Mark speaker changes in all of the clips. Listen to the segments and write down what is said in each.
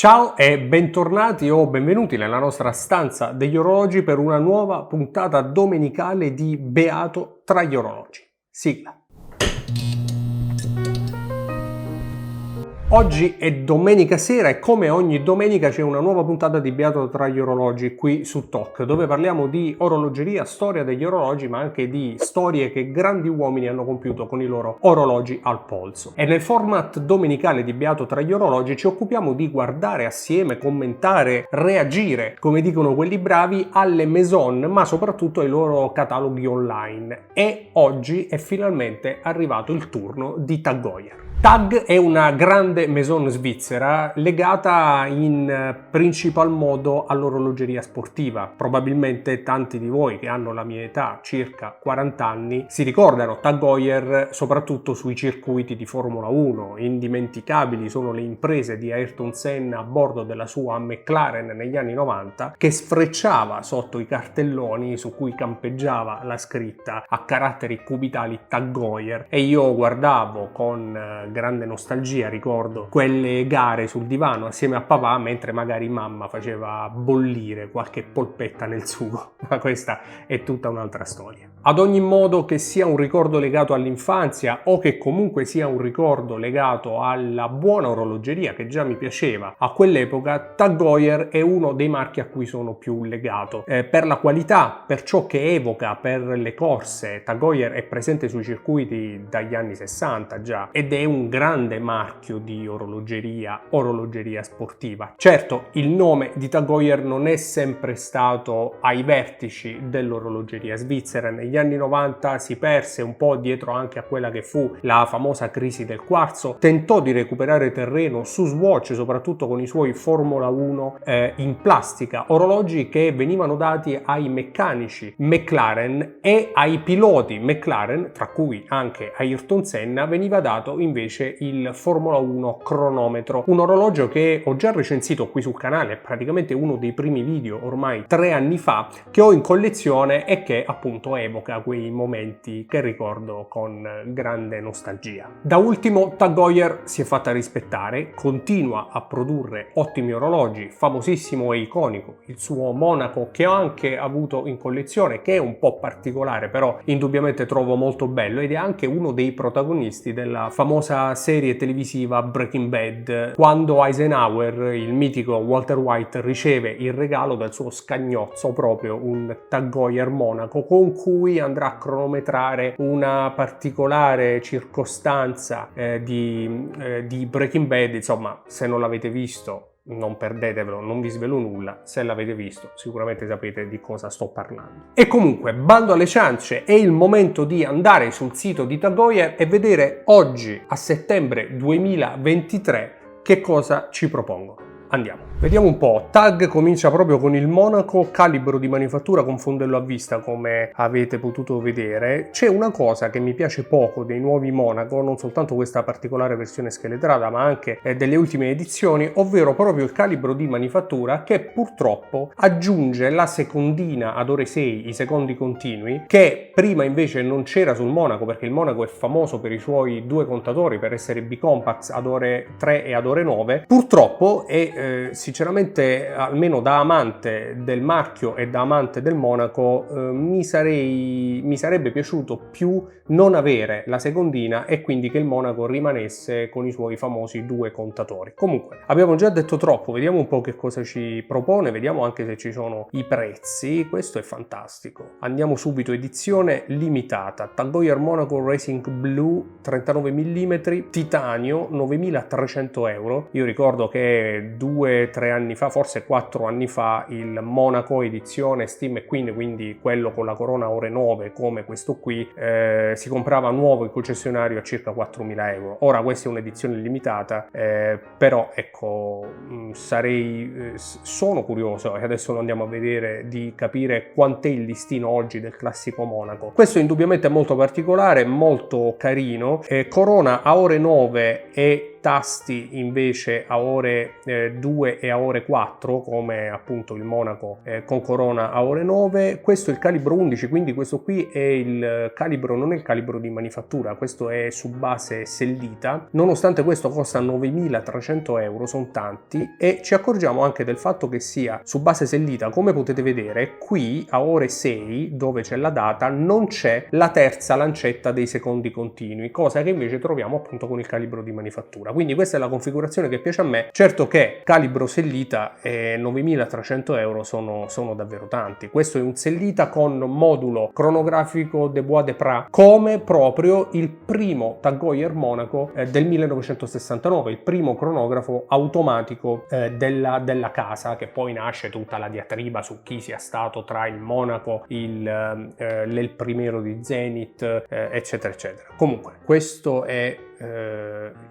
Speaker 1: Ciao e bentornati o benvenuti nella nostra stanza degli orologi per una nuova puntata domenicale di Beato tra gli orologi. Sigla. Oggi è domenica sera e come ogni domenica c'è una nuova puntata di Beato tra gli orologi qui su Talk, dove parliamo di orologeria, storia degli orologi, ma anche di storie che grandi uomini hanno compiuto con i loro orologi al polso. E nel format domenicale di Beato tra gli orologi ci occupiamo di guardare assieme, commentare, reagire, come dicono quelli bravi, alle maison, ma soprattutto ai loro cataloghi online. E oggi è finalmente arrivato il turno di TAG Heuer. TAG è una grande maison svizzera legata in principal modo all'orologeria sportiva. Probabilmente tanti di voi che hanno la mia età, circa 40 anni, si ricordano TAG Heuer soprattutto sui circuiti di Formula 1. Indimenticabili sono le imprese di Ayrton Senna a bordo della sua McLaren negli anni 90, che sfrecciava sotto i cartelloni su cui campeggiava la scritta a caratteri cubitali TAG Heuer, e io guardavo con grande nostalgia, ricordo quelle gare sul divano assieme a papà mentre magari mamma faceva bollire qualche polpetta nel sugo, ma questa è tutta un'altra storia. Ad ogni modo, che sia un ricordo legato all'infanzia o che comunque sia un ricordo legato alla buona orologeria che già mi piaceva a quell'epoca, TAG Heuer è uno dei marchi a cui sono più legato per la qualità, per ciò che evoca, per le corse. TAG Heuer è presente sui circuiti dagli anni 60 già ed è un grande marchio di orologeria sportiva. Certo, il nome di TAG Heuer non è sempre stato ai vertici dell'orologeria svizzera. Negli anni 90 si perse un po' dietro anche a quella che fu la famosa crisi del quarzo, tentò di recuperare terreno su Swatch, soprattutto con i suoi Formula 1 in plastica, orologi che venivano dati ai meccanici McLaren e ai piloti McLaren, tra cui anche Ayrton Senna, veniva dato invece il Formula 1 cronometro, un orologio che ho già recensito qui sul canale, praticamente uno dei primi video ormai 3 anni fa, che ho in collezione e che appunto evoca quei momenti che ricordo con grande nostalgia. Da ultimo TAG Heuer si è fatta rispettare, continua a produrre ottimi orologi, famosissimo e iconico il suo Monaco, che ho anche avuto in collezione, che è un po' particolare però indubbiamente trovo molto bello, ed è anche uno dei protagonisti della famosa serie televisiva Breaking Bad, quando Eisenhower, il mitico Walter White, riceve il regalo dal suo scagnozzo proprio un TAG Heuer Monaco con cui andrà a cronometrare una particolare circostanza di Breaking Bad. Insomma, se non l'avete visto non perdetevelo, non vi svelo nulla. Se l'avete visto sicuramente sapete di cosa sto parlando. E comunque, bando alle ciance, è il momento di andare sul sito di TAG Heuer e vedere oggi, a settembre 2023, che cosa ci propongono. Andiamo. Vediamo un po'. TAG comincia proprio con il Monaco, calibro di manifattura con fondello a vista, come avete potuto vedere. C'è una cosa che mi piace poco dei nuovi Monaco, non soltanto questa particolare versione scheletrata, ma anche delle ultime edizioni, ovvero proprio il calibro di manifattura, che purtroppo aggiunge la secondina ad ore 6, i secondi continui, che prima invece non c'era sul Monaco, perché il Monaco è famoso per i suoi due contatori, per essere bicompax ad ore 3 e ad ore 9. Purtroppo sinceramente, almeno da amante del marchio e da amante del Monaco, mi sarebbe piaciuto più non avere la secondina e quindi che il Monaco rimanesse con i suoi famosi due contatori. Comunque, abbiamo già detto troppo, vediamo un po' che cosa ci propone, vediamo anche se ci sono i prezzi. Questo è fantastico. Andiamo subito, edizione limitata, TAG Heuer Monaco Racing Blue 39 mm, titanio, 9.300 euro. Io ricordo che 2-3 anni fa, forse 4 anni fa, il Monaco edizione Steam e Queen, quindi quello con la corona ore 9 come questo qui, si comprava nuovo in concessionario a circa 4.000 euro. Ora questa è un'edizione limitata, però ecco, sono curioso, e adesso lo andiamo a vedere, di capire quant'è il listino oggi del classico Monaco. Questo indubbiamente è molto particolare, molto carino, corona a ore 9 e tasti invece a ore 2 e a ore 4, come appunto il Monaco con corona a ore 9. Questo è il calibro 11, quindi questo qui è il calibro, non è il calibro di manifattura, questo è su base sellita. Nonostante questo costa 9.300 euro, sono tanti, e ci accorgiamo anche del fatto che sia su base sellita. Come potete vedere qui a ore 6, dove c'è la data, non c'è la terza lancetta dei secondi continui, cosa che invece troviamo appunto con il calibro di manifattura. Quindi questa è la configurazione che piace a me. Certo che calibro sellita e 9.300 euro sono davvero tanti. Questo è un sellita con modulo cronografico de Bois de Prat, come proprio il primo Tag Heuer Monaco del 1969, il primo cronografo automatico della casa, che poi nasce tutta la diatriba su chi sia stato tra il Monaco, l'El Primero di Zenith, eccetera eccetera. Comunque questo è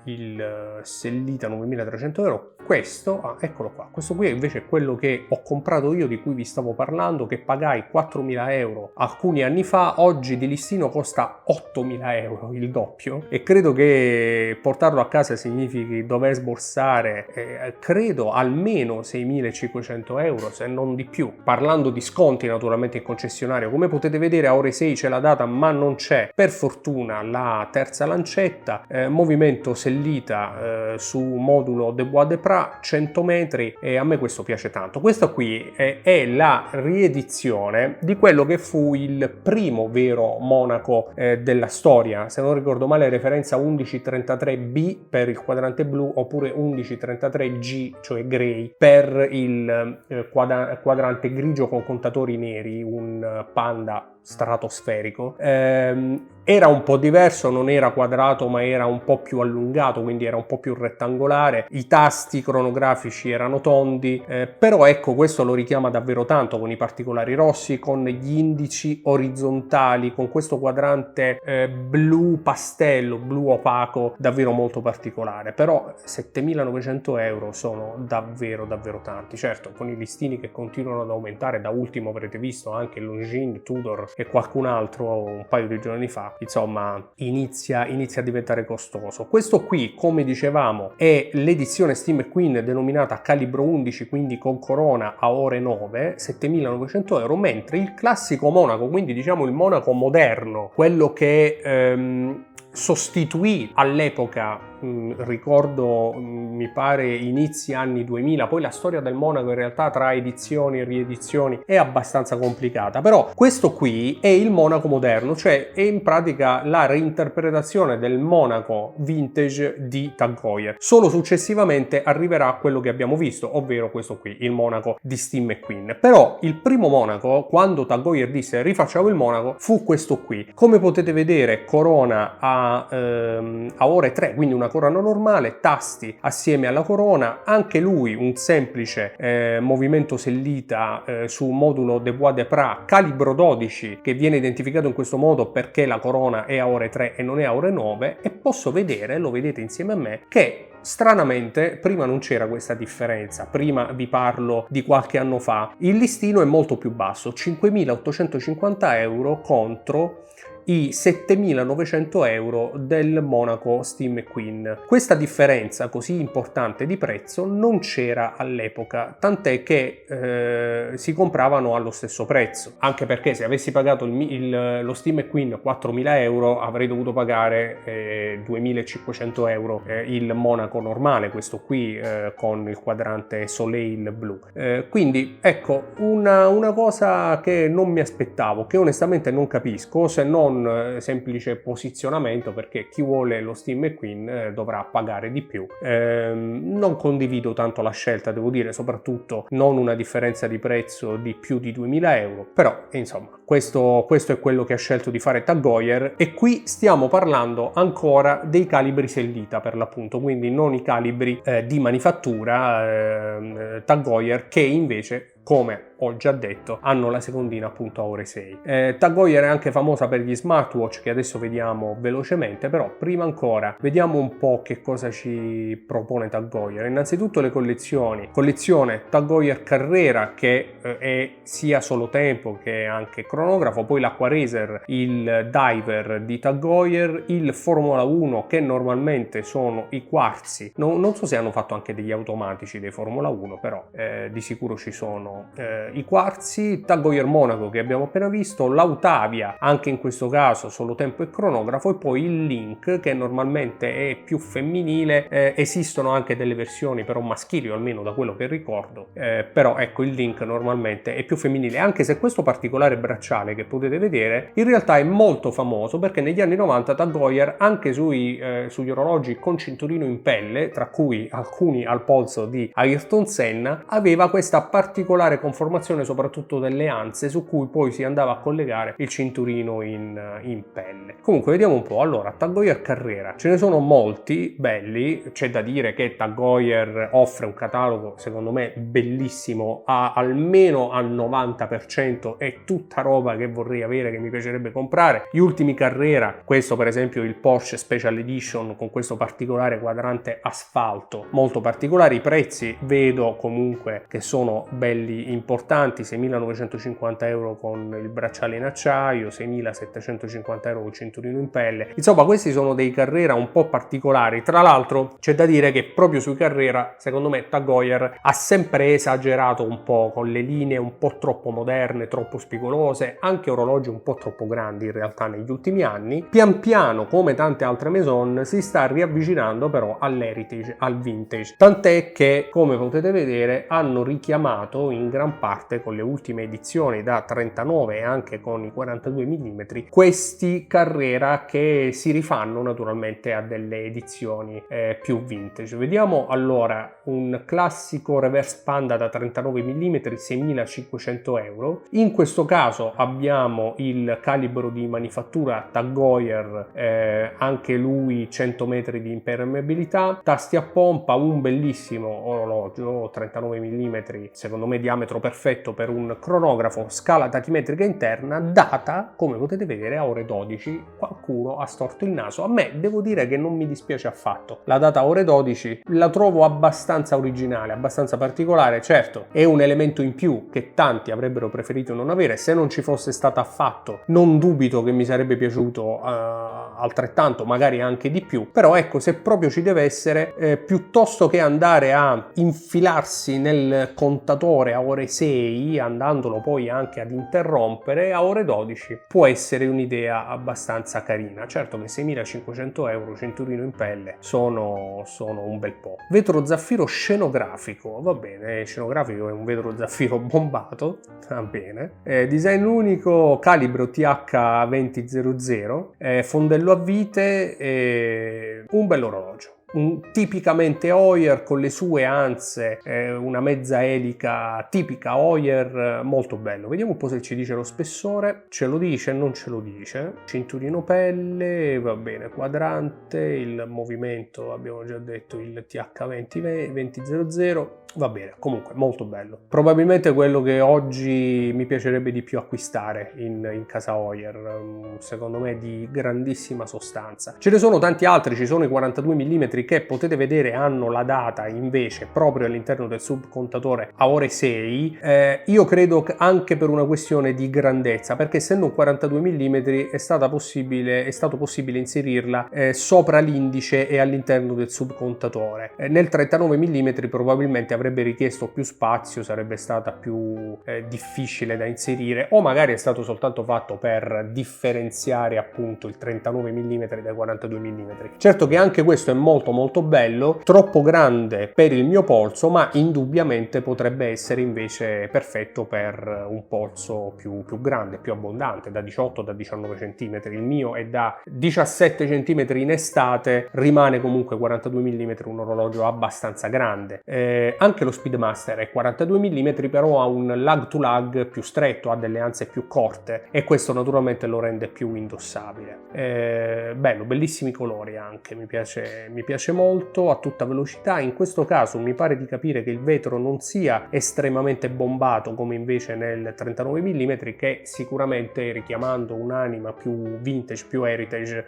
Speaker 1: il sellita 9.300 euro. Questo, eccolo qua, questo qui invece è quello che ho comprato io, di cui vi stavo parlando, che pagai 4.000 euro alcuni anni fa. Oggi di listino costa 8.000 euro, il doppio, e credo che portarlo a casa significhi dover sborsare credo almeno 6.500 euro, se non di più, parlando di sconti naturalmente in concessionario. Come potete vedere a ore 6 c'è la data, ma non c'è per fortuna la terza lancetta. Movimento sellita su modulo de Bois de Prat, 100 metri, e a me questo piace tanto. Questa qui è la riedizione di quello che fu il primo vero Monaco della storia. Se non ricordo male, referenza 1133B per il quadrante blu, oppure 1133G, cioè grey, per il quadrante grigio con contatori neri, un Panda stratosferico. Era un po' diverso, non era quadrato ma era un po' più allungato, quindi era un po' più rettangolare. I tasti cronografici erano tondi, però ecco, questo lo richiama davvero tanto, con i particolari rossi, con gli indici orizzontali, con questo quadrante blu pastello, blu opaco, davvero molto particolare. Però 7.900 euro sono davvero tanti. Certo, con i listini che continuano ad aumentare, da ultimo avrete visto anche Longines, Tudor e qualcun altro un paio di giorni fa, insomma inizia a diventare costoso. Questo qui, come dicevamo, è l'edizione Steam Queen denominata calibro 11, quindi con corona a ore 9, 7.900 euro, mentre il classico Monaco, quindi diciamo il Monaco moderno, quello che sostituì all'epoca, ricordo, mi pare inizi anni 2000, poi la storia del Monaco in realtà tra edizioni e riedizioni è abbastanza complicata, però questo qui è il Monaco moderno, cioè è in pratica la reinterpretazione del Monaco vintage di Tag Heuer. Solo successivamente arriverà quello che abbiamo visto, ovvero questo qui, il Monaco di Steam Queen. Però il primo Monaco, quando Tag Heuer disse rifacciamo il Monaco, fu questo qui. Come potete vedere, corona a ore 3, quindi una corona normale, tasti assieme alla corona, anche lui un semplice movimento sellita su modulo de Bois de Prat, calibro 12, che viene identificato in questo modo perché la corona è a ore 3 e non è a ore 9, e posso vedere, lo vedete insieme a me, che stranamente prima non c'era questa differenza. Prima vi parlo di qualche anno fa, il listino è molto più basso, 5.850 euro contro i 7.900 euro del Monaco Steam Queen. Questa differenza così importante di prezzo non c'era all'epoca, tant'è che si compravano allo stesso prezzo, anche perché se avessi pagato lo Steam Queen 4.000 euro avrei dovuto pagare 2.500 euro il Monaco normale, questo qui con il quadrante Soleil blu. Quindi ecco, una cosa che non mi aspettavo, che onestamente non capisco, se non semplice posizionamento, perché chi vuole lo Steam Queen dovrà pagare di più. Non condivido tanto la scelta, devo dire, soprattutto non una differenza di prezzo di più di 2.000 euro, però insomma questo è quello che ha scelto di fare Tag Heuer, e qui stiamo parlando ancora dei calibri sellita per l'appunto, quindi non i calibri di manifattura Tag Heuer, che invece, come ho già detto, hanno la secondina appunto a ore 6. Tag Heuer è anche famosa per gli smartwatch, che adesso vediamo velocemente, però prima ancora vediamo un po' che cosa ci propone Tag Heuer. Innanzitutto le collezione Tag Heuer Carrera, che è sia solo tempo che anche cronografo, poi l'Aqua Racer, il Diver di Tag Heuer, il Formula 1 che normalmente sono i quarzi, non so se hanno fatto anche degli automatici dei Formula 1, però di sicuro ci sono i quarzi, Tag Heuer Monaco che abbiamo appena visto, l'Autavia anche in questo caso solo tempo e cronografo, e poi il Link che normalmente è più femminile, esistono anche delle versioni però maschili, o almeno da quello che ricordo, però ecco, il Link normalmente è più femminile, anche se questo particolare bracciale che potete vedere in realtà è molto famoso perché negli anni 90 Tag Heuer anche sugli orologi con cinturino in pelle, tra cui alcuni al polso di Ayrton Senna, aveva questa particolare conformazione soprattutto delle anse su cui poi si andava a collegare il cinturino in pelle. Comunque vediamo un po'. Allora, Tag Heuer Carrera, ce ne sono molti belli, c'è da dire che Tag Heuer offre un catalogo secondo me bellissimo, almeno al 90% è tutta roba che vorrei avere, che mi piacerebbe comprare. Gli ultimi Carrera, questo per esempio il Porsche Special Edition con questo particolare quadrante asfalto molto particolare, i prezzi vedo comunque che sono belli importanti, 6.950 euro con il bracciale in acciaio, 6.750 euro con il cinturino in pelle. Insomma, questi sono dei Carrera un po' particolari. Tra l'altro c'è da dire che proprio sui Carrera secondo me Tag Heuer ha sempre esagerato un po' con le linee un po' troppo moderne, troppo spigolose, anche orologi un po' troppo grandi in realtà negli ultimi anni. Pian piano, come tante altre maison, si sta riavvicinando però all'heritage, al vintage, tant'è che come potete vedere hanno richiamato in gran parte con le ultime edizioni da 39 e anche con i 42 mm questi Carrera che si rifanno naturalmente a delle edizioni più vintage. Vediamo allora un classico reverse Panda da 39 mm, 6.500 euro. In questo caso abbiamo il calibro di manifattura Tag Heuer, anche lui 100 metri di impermeabilità, tasti a pompa, un bellissimo orologio 39 mm, secondo me diametro perfetto per un cronografo, scala tachymetrica interna, data come potete vedere a ore 12. Qualcuno ha storto il naso, a me devo dire che non mi dispiace affatto, la data ore 12 la trovo abbastanza originale, abbastanza particolare. Certo, è un elemento in più che tanti avrebbero preferito non avere, se non ci fosse stato affatto non dubito che mi sarebbe piaciuto altrettanto, magari anche di più, però ecco, se proprio ci deve essere, piuttosto che andare a infilarsi nel contatore a ore 6 andandolo poi anche ad interrompere, a ore 12 può essere un'idea abbastanza carina. Certo che 6.500 euro cinturino in pelle sono un bel po'. Vetro zaffiro scenografico, va bene, scenografico è un vetro zaffiro bombato, va bene. Design unico, calibro TH2000, fondello a vite, un bel orologio. Tipicamente Heuer con le sue anse, una mezza elica tipica Heuer, molto bello. Vediamo un po' se ci dice lo spessore, ce lo dice, non ce lo dice. Cinturino pelle, va bene, quadrante, il movimento abbiamo già detto, il TH2000, va bene, comunque molto bello. Probabilmente quello che oggi mi piacerebbe di più acquistare in casa Heuer, secondo me di grandissima sostanza. Ce ne sono tanti altri, ci sono i 42 mm che potete vedere hanno la data invece proprio all'interno del subcontatore a ore 6. Io credo che anche per una questione di grandezza, perché essendo un 42 mm è stato possibile inserirla sopra l'indice e all'interno del subcontatore. Nel 39 mm probabilmente avrebbe richiesto più spazio, sarebbe stata più difficile da inserire, o magari è stato soltanto fatto per differenziare appunto il 39 mm dai 42 mm. Certo che anche questo è molto bello, troppo grande per il mio polso, ma indubbiamente potrebbe essere invece perfetto per un polso più grande, più abbondante, da 18 da 19 cm. Il mio è da 17 cm in estate, rimane comunque 42 mm un orologio abbastanza grande. Anche lo Speedmaster è 42 mm, però ha un lag to lag più stretto, ha delle anse più corte e questo naturalmente lo rende più indossabile. Bello, bellissimi colori anche, mi piace molto, a tutta velocità. In questo caso mi pare di capire che il vetro non sia estremamente bombato come invece nel 39 mm, che sicuramente richiamando un'anima più vintage, più heritage,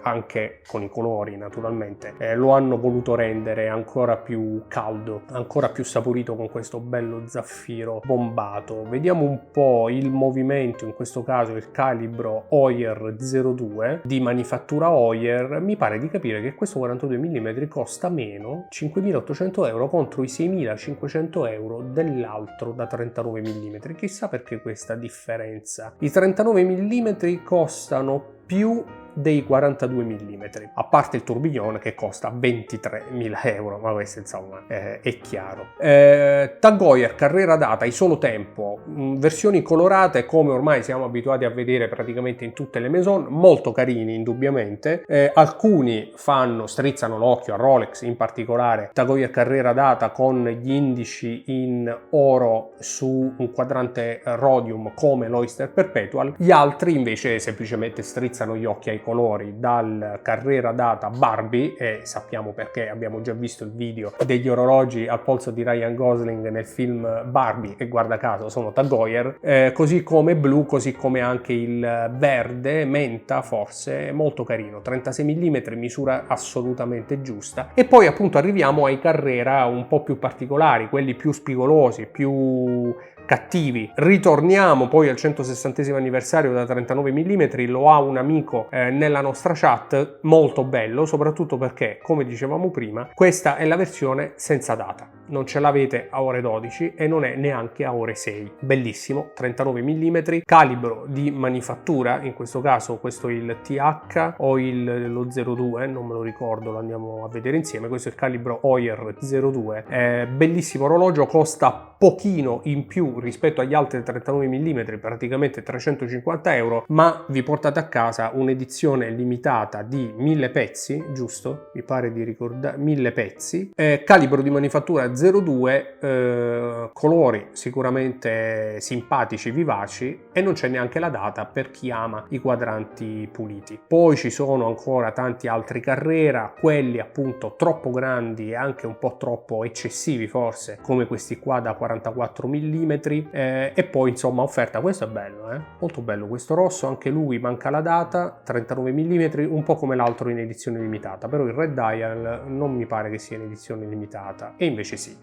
Speaker 1: anche con i colori naturalmente, lo hanno voluto rendere ancora più caldo ancora più saporito con questo bello zaffiro bombato. Vediamo un po' il movimento, in questo caso il calibro Heuer 02 di manifattura Heuer. Mi pare di capire che questo 42 mm costa meno, 5.800 euro contro i 6.500 euro dell'altro da 39 mm. Chissà perché questa differenza. I 39 mm costano più dei 42 mm, a parte il tourbillon che costa 23.000 euro, ma questo insomma è chiaro. TAG Heuer carrera data solo tempo, versioni colorate come ormai siamo abituati a vedere praticamente in tutte le maison, molto carini indubbiamente. Alcuni strizzano l'occhio a Rolex, in particolare TAG Heuer carrera data con gli indici in oro su un quadrante rhodium come l'Oyster Perpetual, gli altri invece semplicemente strizzano gli occhi ai colori dal carrera data Barbie, e sappiamo perché, abbiamo già visto il video degli orologi al polso di Ryan Gosling nel film Barbie e guarda caso sono TAG Heuer, così come blu, così come anche il verde menta, forse molto carino, 36 mm, misura assolutamente giusta. E poi appunto arriviamo ai carrera un po' più particolari, quelli più spigolosi, più cattivi. Ritorniamo poi al 160° anniversario da 39 mm, lo ha un amico nella nostra chat, molto bello, soprattutto perché, come dicevamo prima, questa è la versione senza data, non ce l'avete a ore 12 e non è neanche a ore 6. Bellissimo, 39 mm, calibro di manifattura, in questo caso questo è il TH o lo 02, non me lo ricordo, lo andiamo a vedere insieme. Questo è il calibro Heuer 02, bellissimo orologio, costa pochino in più rispetto agli altri 39 mm, praticamente 350 euro, ma vi portate a casa un'edizione limitata di 1000 pezzi, giusto? Mi pare di ricordare 1000 pezzi, calibro di manifattura 02, colori sicuramente simpatici, vivaci, e non c'è neanche la data per chi ama i quadranti puliti. Poi ci sono ancora tanti altri carrera, quelli appunto troppo grandi e anche un po' troppo eccessivi forse, come questi qua da 44 mm, e poi insomma offerta. Questo è bello, molto bello questo rosso, anche lui manca la data, 39 mm, un po' come l'altro in edizione limitata, però il Red Dial non mi pare che sia in edizione limitata, e invece sì,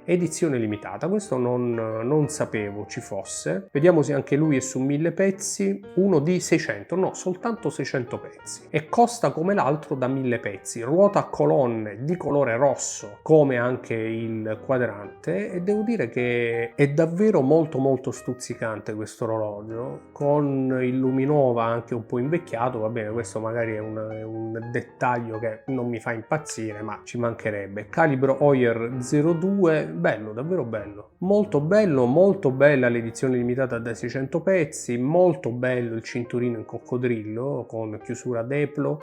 Speaker 1: edizione limitata. Questo non sapevo ci fosse. Vediamo se anche lui è su 1000 pezzi, uno di 600, no, soltanto 600 pezzi, e costa come l'altro da 1000 pezzi, ruota a colonne di colore rosso come anche il quadrante, e devo dire che è davvero molto molto stuzzicante questo orologio, con il Luminova anche un po' invecchiato. Va bene, questo magari è un dettaglio che non mi fa impazzire, ma ci mancherebbe. Calibro Heuer 02, bello, davvero bello, molto bella l'edizione limitata da 600 pezzi, molto bello il cinturino in coccodrillo con chiusura deplo,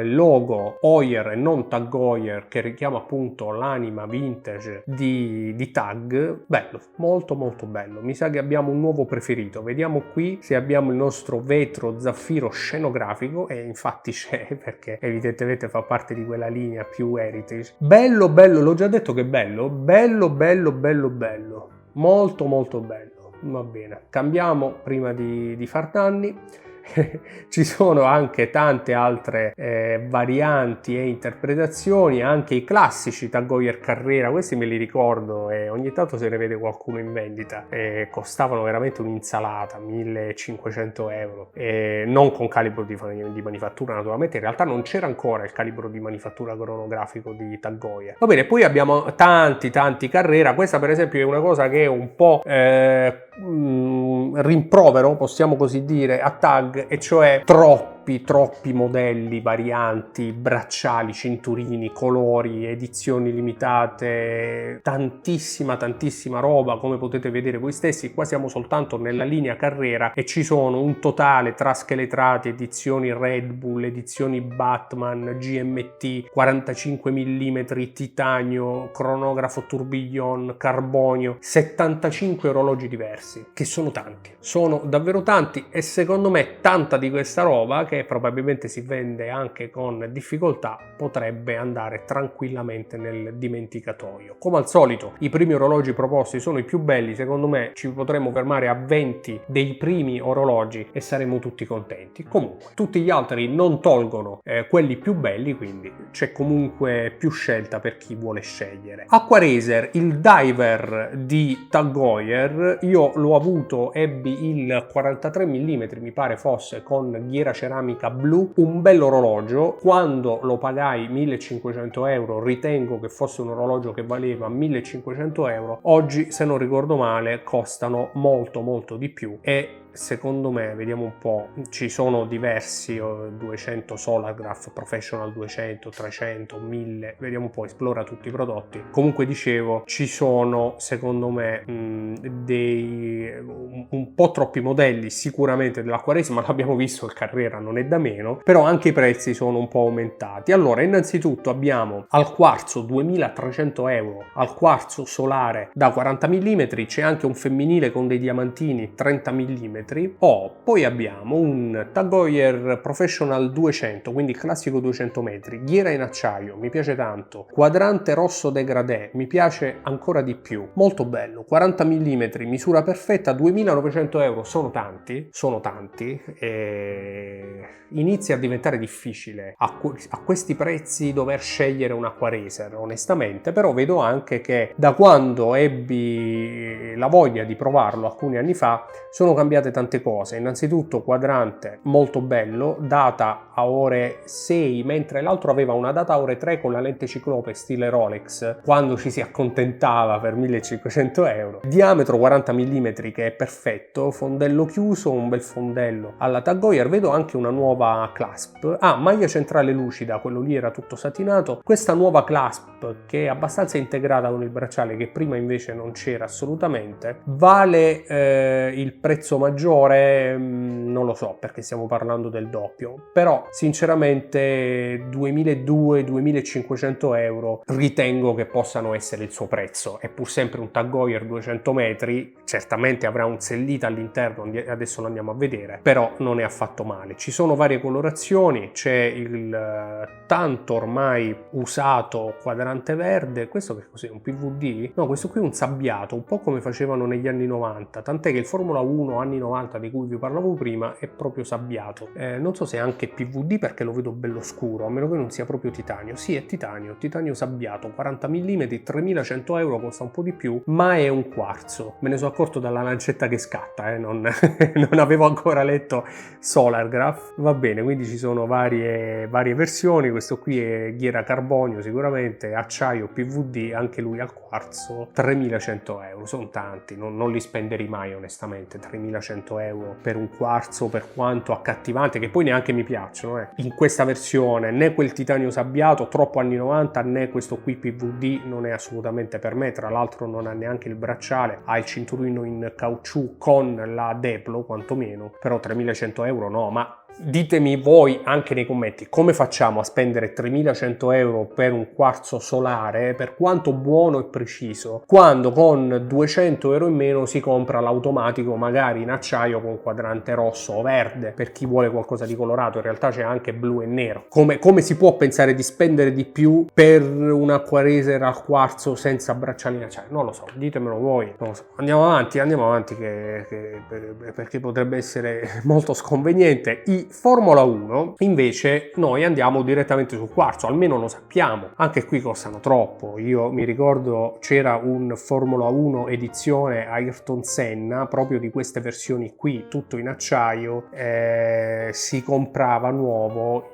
Speaker 1: logo Heuer e non TAG Heuer che richiama appunto l'anima vintage di TAG, bello, molto bello. Mi sa che abbiamo un nuovo preferito, vediamo qui se abbiamo il nostro vetro zaffiro scenografico, e infatti c'è, perché evidentemente fa parte di quella linea più heritage. Bello, l'ho già detto che è bello, molto bello. Va bene, cambiamo prima di far danni. Ci sono anche tante altre varianti e interpretazioni, anche i classici TAG Heuer Carrera, questi me li ricordo e ogni tanto se ne vede qualcuno in vendita, costavano veramente un'insalata, 1500 euro, non con calibro di manifattura naturalmente, in realtà non c'era ancora il calibro di manifattura cronografico di TAG Heuer. Va bene, poi abbiamo tanti Carrera. Questa per esempio è una cosa che è un po' rimprovero, possiamo così dire, a TAG, e cioè troppi modelli, varianti, bracciali, cinturini, colori, edizioni limitate, tantissima roba, come potete vedere voi stessi. Qua siamo soltanto nella linea Carrera e ci sono un totale tra scheletrati, edizioni Red Bull, edizioni Batman, GMT, 45 mm, titanio, cronografo tourbillon, carbonio, 75 orologi diversi, che sono tanti, sono davvero tanti, e secondo me tanta di questa roba che che probabilmente si vende anche con difficoltà, potrebbe andare tranquillamente nel dimenticatoio. Come al solito, i primi orologi proposti sono i più belli, secondo me ci potremmo fermare a 20 dei primi orologi e saremo tutti contenti. Comunque, tutti gli altri non tolgono quelli più belli, quindi c'è comunque più scelta per chi vuole scegliere. Aquaracer, il diver di Tag Heuer, io l'ho avuto, ebbi il 43 mm, mi pare fosse, con ghiera ceramica blu, un bel orologio. Quando lo pagai 1500 euro, ritengo che fosse un orologio che valeva 1500 euro. Oggi, se non ricordo male, costano molto di più e secondo me, vediamo un po', ci sono diversi 200 Solargraph, Professional 200, 300, 1000, vediamo un po', esplora tutti i prodotti. Comunque dicevo, ci sono secondo me un po' troppi modelli sicuramente dell'Aquaracer, ma l'abbiamo visto, il Carrera non è da meno, però anche i prezzi sono un po' aumentati. Allora, innanzitutto abbiamo al quarzo 2300 euro, al quarzo solare da 40 mm, c'è anche un femminile con dei diamantini 30 mm. Poi abbiamo un Tag Heuer Professional 200, quindi classico 200 metri, ghiera in acciaio, mi piace tanto, quadrante rosso degradé, mi piace ancora di più, molto bello, 40 mm, misura perfetta, 2900 euro, sono tanti, e inizia a diventare difficile a questi prezzi dover scegliere un Aquaracer, onestamente, però vedo anche che da quando ebbi la voglia di provarlo alcuni anni fa sono cambiate tante cose. Innanzitutto quadrante molto bello, data a ore 6, mentre l'altro aveva una data a ore 3 con la lente ciclope stile Rolex, quando ci si accontentava per 1500 euro. Diametro 40 mm che è perfetto, fondello chiuso, un bel fondello alla Tag Heuer. Vedo anche una nuova clasp, maglia centrale lucida, quello lì era tutto satinato. Questa nuova clasp che è abbastanza integrata con il bracciale, che prima invece non c'era assolutamente, vale il prezzo maggiore, non lo so perché stiamo parlando del doppio, però sinceramente 2200-2500 euro ritengo che possano essere il suo prezzo. È pur sempre un Tag Heuer 200 metri, certamente avrà un sellita all'interno, adesso lo andiamo a vedere, però non è affatto male. Ci sono varie colorazioni, c'è il tanto ormai usato quadrante verde, questo che cos'è, un PVD? No, questo qui è un sabbiato, un po' come facevano negli anni 90, tant'è che il Formula 1 anni 90 di cui vi parlavo prima è proprio sabbiato. Non so se è anche PVD perché lo vedo bello scuro, a meno che non sia proprio titanio. Sì, è titanio sabbiato, 40 mm, 3100 euro, costa un po' di più, ma è un quarzo. Me ne sono accorto dalla lancetta che scatta, non avevo ancora letto Solargraph. Va bene, quindi ci sono varie versioni. Questo qui è ghiera carbonio sicuramente, acciaio PVD, anche lui al quarzo, 3100 euro, sono tanti, non li spenderei mai onestamente, 3100 euro per un quarzo, per quanto accattivante, che poi neanche mi piacciono in questa versione, né quel titanio sabbiato troppo anni 90, né questo qui PVD, non è assolutamente per me. Tra l'altro non ha neanche il bracciale, ha il cinturino in caucciù con la Deplo quantomeno, però 3100 euro no. Ma ditemi voi anche nei commenti come facciamo a spendere 3100 euro per un quarzo solare, per quanto buono e preciso, quando con 200 euro in meno si compra l'automatico magari in acciaio con quadrante rosso o verde, per chi vuole qualcosa di colorato. In realtà c'è anche blu e nero. Come si può pensare di spendere di più per un Aquaracer al quarzo senza bracciali in acciaio? Non lo so, ditemelo voi, non lo so. Andiamo avanti perché potrebbe essere molto sconveniente. I Formula 1 invece noi andiamo direttamente sul quarzo, almeno lo sappiamo. Anche qui costano troppo. Io mi ricordo c'era un Formula 1 edizione Ayrton Senna, proprio di queste versioni qui, tutto in acciaio, si comprava nuovo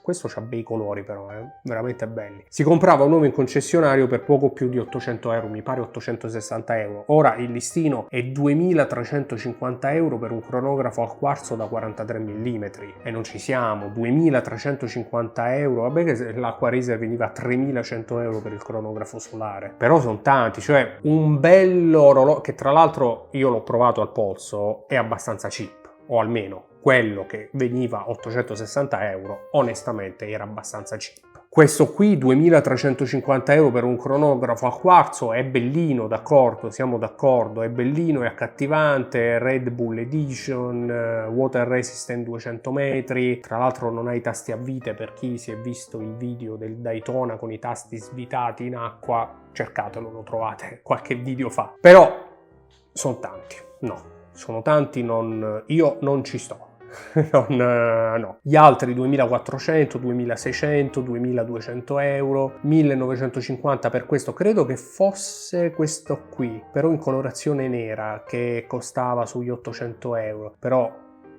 Speaker 1: questo c'ha bei colori però, veramente belli. Si comprava nuovo in concessionario per poco più di 800 euro, mi pare 860 euro. Ora il listino è 2350 euro per un cronografo al quarzo da 43 mm e non ci siamo. 2350 euro, vabbè che l'Aquaracer veniva a 3100 euro per il cronografo solare, però sono tanti. Cioè un bello orologio, che tra l'altro io l'ho provato al polso, è abbastanza cheap, o almeno quello che veniva 860 euro onestamente era abbastanza cheap. Questo qui 2350 euro per un cronografo a quarzo è bellino, d'accordo, siamo d'accordo, è bellino, è accattivante, Red Bull Edition, water resistant 200 metri, tra l'altro non ha i tasti a vite. Per chi si è visto il video del Daytona con i tasti svitati in acqua, cercatelo, lo trovate qualche video fa. Però sono tanti, io non ci sto. No. Gli altri 2400, 2600, 2200 euro, 1950 per questo, credo che fosse questo qui, però in colorazione nera, che costava sugli 800 euro, però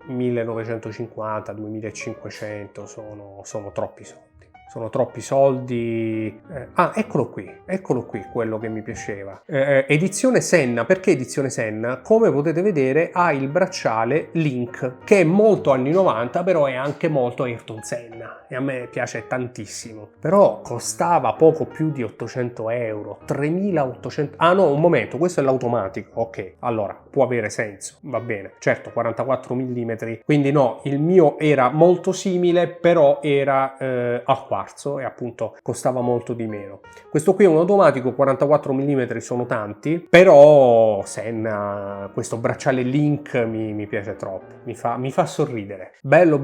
Speaker 1: 1950, 2500 sono troppi soldi. Sono troppi soldi. Eccolo qui quello che mi piaceva. Edizione Senna. Perché edizione Senna? Come potete vedere ha il bracciale Link, che è molto anni 90, però è anche molto Ayrton Senna e a me piace tantissimo. Però costava poco più di 800 euro, 3800. Ah no, un momento, questo è l'automatico. Ok, allora può avere senso, va bene. Certo, 44 mm, quindi no, il mio era molto simile, però era al quarzo e appunto costava molto di meno. Questo qui è un automatico, 44 mm sono tanti, però Senna, questo bracciale Link mi piace troppo, mi fa sorridere. Bello,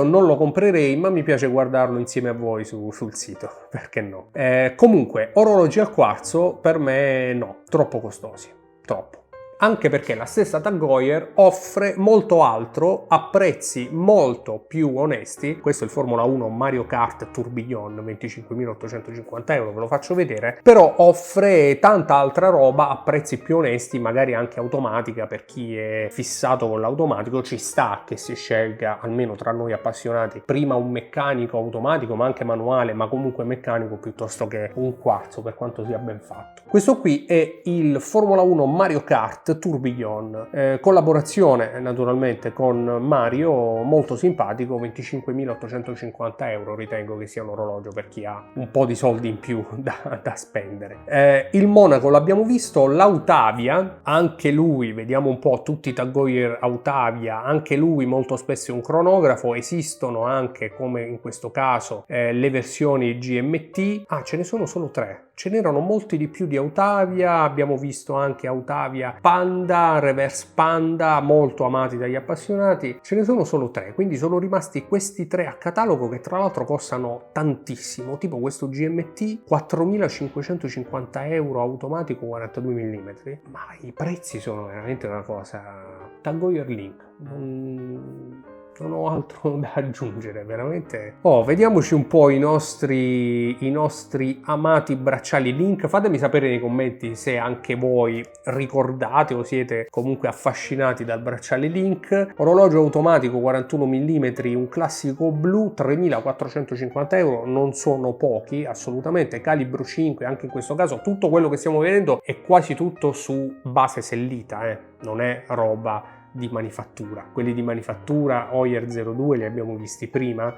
Speaker 1: non lo comprerei, ma mi piace guardarlo insieme a voi sul sito, perché no? Comunque, orologi al quarzo per me no, troppo costosi, troppo. Anche perché la stessa Tag Heuer offre molto altro a prezzi molto più onesti. Questo è il Formula 1 Mario Kart Tourbillon, 25.850 euro, ve lo faccio vedere, però offre tanta altra roba a prezzi più onesti, magari anche automatica. Per chi è fissato con l'automatico ci sta che si scelga, almeno tra noi appassionati, prima un meccanico automatico, ma anche manuale, ma comunque meccanico, piuttosto che un quarzo, per quanto sia ben fatto. Questo qui è il Formula 1 Mario Kart Tourbillon, collaborazione naturalmente con Mario, molto simpatico, 25.850 euro, ritengo che sia un orologio per chi ha un po' di soldi in più da spendere. Il Monaco l'abbiamo visto, l'Autavia, anche lui, vediamo un po' tutti i Tag Heuer Autavia, anche lui molto spesso è un cronografo, esistono anche, come in questo caso, le versioni GMT, ce ne sono solo 3. Ce n'erano molti di più di Autavia, abbiamo visto anche Autavia Panda, Reverse Panda, molto amati dagli appassionati. Ce ne sono solo 3, quindi sono rimasti questi 3 a catalogo, che tra l'altro costano tantissimo, tipo questo GMT 4.550 euro automatico 42 mm, ma i prezzi sono veramente una cosa. Tag Heuer Link, non ho altro da aggiungere, veramente. Vediamoci un po' i nostri amati bracciali Link. Fatemi sapere nei commenti se anche voi ricordate o siete comunque affascinati dal bracciale Link. Orologio automatico 41 mm, un classico blu, 3.450 euro, non sono pochi assolutamente. Calibro 5, anche in questo caso tutto quello che stiamo vedendo è quasi tutto su base sellita, non è roba di manifattura. Quelli di manifattura Heuer 02 li abbiamo visti prima,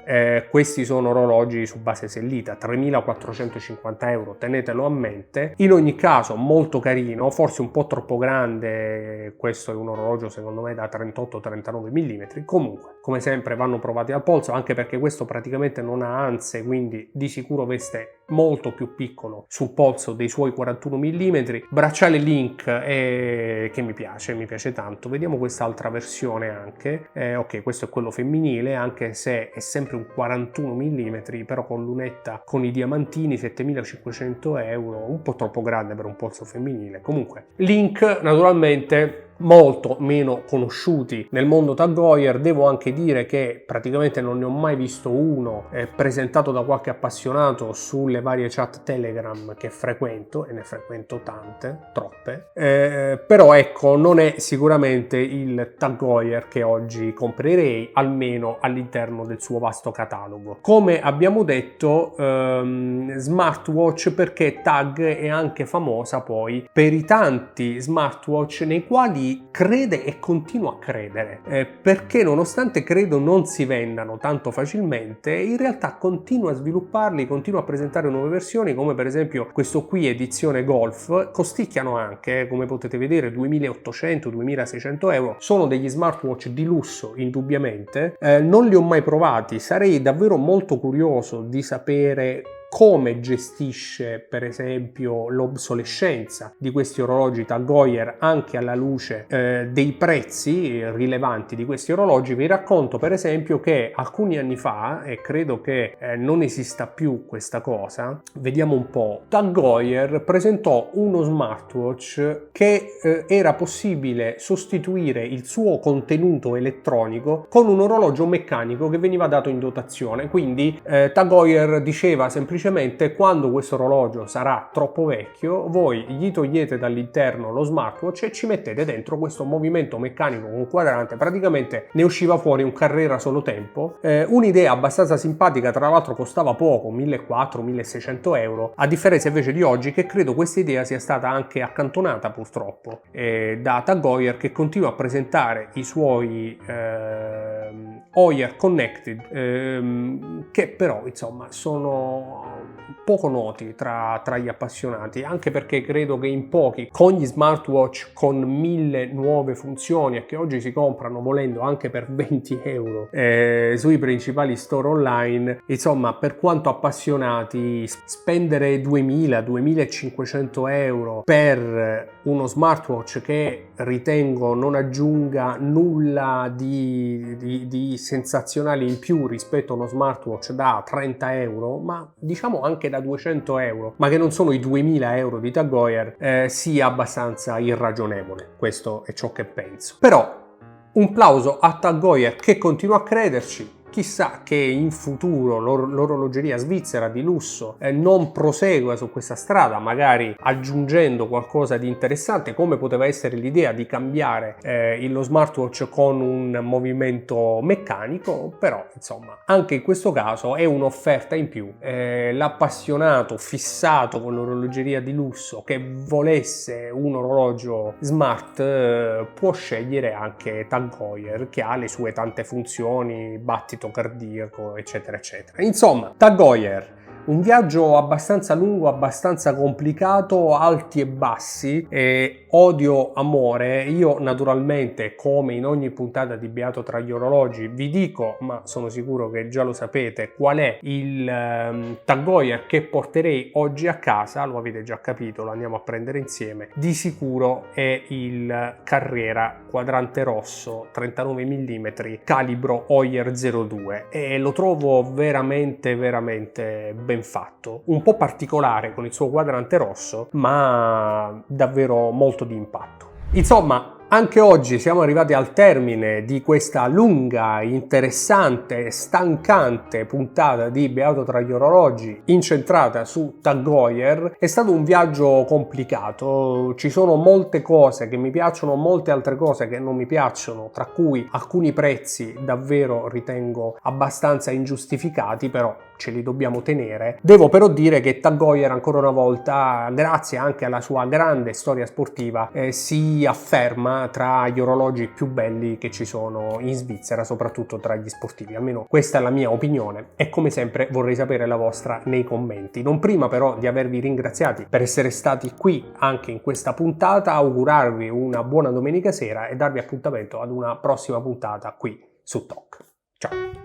Speaker 1: questi sono orologi su base sellita, 3.450 euro, tenetelo a mente. In ogni caso molto carino, forse un po' troppo grande, questo è un orologio secondo me da 38-39 mm, comunque come sempre vanno provati al polso, anche perché questo praticamente non ha anse, quindi di sicuro veste molto più piccolo sul polso dei suoi 41 mm. Bracciale Link che mi piace tanto. Vediamo quest'altra versione anche, ok, questo è quello femminile, anche se è sempre un 41 mm, però con lunetta con i diamantini, 7.500 euro, un po' troppo grande per un polso femminile. Comunque Link naturalmente molto meno conosciuti nel mondo Tag Heuer. Devo anche dire che praticamente non ne ho mai visto uno presentato da qualche appassionato sulle varie chat Telegram che frequento, e ne frequento tante, troppe, però ecco, non è sicuramente il Tag Heuer che oggi comprerei, almeno all'interno del suo vasto catalogo. Come abbiamo detto, smartwatch, perché Tag è anche famosa poi per i tanti smartwatch nei quali quali crede e continua a credere, perché nonostante credo non si vendano tanto facilmente, in realtà continua a svilupparli, continua a presentare nuove versioni, come per esempio questo qui edizione Golf. Costicchiano anche, come potete vedere, 2.800-2.600 euro. Sono degli smartwatch di lusso indubbiamente, non li ho mai provati, sarei davvero molto curioso di sapere come gestisce per esempio l'obsolescenza di questi orologi Tag Heuer anche alla luce dei prezzi rilevanti di questi orologi. Vi racconto per esempio che alcuni anni fa, e credo che non esista più questa cosa, vediamo un po', Tag Heuer presentò uno smartwatch che era possibile sostituire il suo contenuto elettronico con un orologio meccanico che veniva dato in dotazione. Quindi Tag Heuer diceva semplicemente: quando questo orologio sarà troppo vecchio, voi gli togliete dall'interno lo smartwatch e ci mettete dentro questo movimento meccanico con quadrante. Praticamente ne usciva fuori un Carrera solo tempo, un'idea abbastanza simpatica, tra l'altro costava poco, 1.400-1.600 euro, a differenza invece di oggi, che credo questa idea sia stata anche accantonata purtroppo da Tag Heuer, che continua a presentare i suoi Heuer Connected, che però insomma sono poco noti tra gli appassionati, anche perché credo che in pochi, con gli smartwatch con 1000 nuove funzioni e che oggi si comprano volendo anche per 20 euro sui principali store online, insomma, per quanto appassionati, spendere 2.000-2.500 euro per uno smartwatch che ritengo non aggiunga nulla di sensazionale in più rispetto a uno smartwatch da 30 euro, ma diciamo anche da 200 euro, ma che non sono i 2000 euro di Tag Heuer, sia abbastanza irragionevole. Questo è ciò che penso. Però un plauso a Tag Heuer, che continua a crederci. Chissà che in futuro l'orologeria svizzera di lusso non prosegua su questa strada, magari aggiungendo qualcosa di interessante, come poteva essere l'idea di cambiare lo smartwatch con un movimento meccanico. Però insomma, anche in questo caso è un'offerta in più. L'appassionato fissato con l'orologeria di lusso che volesse un orologio smart può scegliere anche Tag Heuer, che ha le sue tante funzioni, battito cardiaco, eccetera eccetera. Insomma, Tag Heuer, un viaggio abbastanza lungo, abbastanza complicato, alti e bassi, odio, amore. Io naturalmente, come in ogni puntata di Beato tra gli orologi, vi dico, ma sono sicuro che già lo sapete, qual è il Tag Heuer che porterei oggi a casa. Lo avete già capito, lo andiamo a prendere insieme. Di sicuro è il Carrera quadrante rosso 39 mm calibro Heuer 02, e lo trovo veramente ben fatto, un po' particolare con il suo quadrante rosso, ma davvero molto di impatto. Insomma, anche oggi siamo arrivati al termine di questa lunga, interessante, stancante puntata di Beato tra gli orologi, incentrata su Tag Heuer. È stato un viaggio complicato, ci sono molte cose che mi piacciono, molte altre cose che non mi piacciono, tra cui alcuni prezzi davvero ritengo abbastanza ingiustificati, però ce li dobbiamo tenere. Devo però dire che Tag Heuer ancora una volta, grazie anche alla sua grande storia sportiva, si afferma tra gli orologi più belli che ci sono in Svizzera, soprattutto tra gli sportivi. Almeno questa è la mia opinione, e come sempre vorrei sapere la vostra nei commenti. Non prima però di avervi ringraziati per essere stati qui anche in questa puntata, augurarvi una buona domenica sera e darvi appuntamento ad una prossima puntata qui su TOC. Ciao!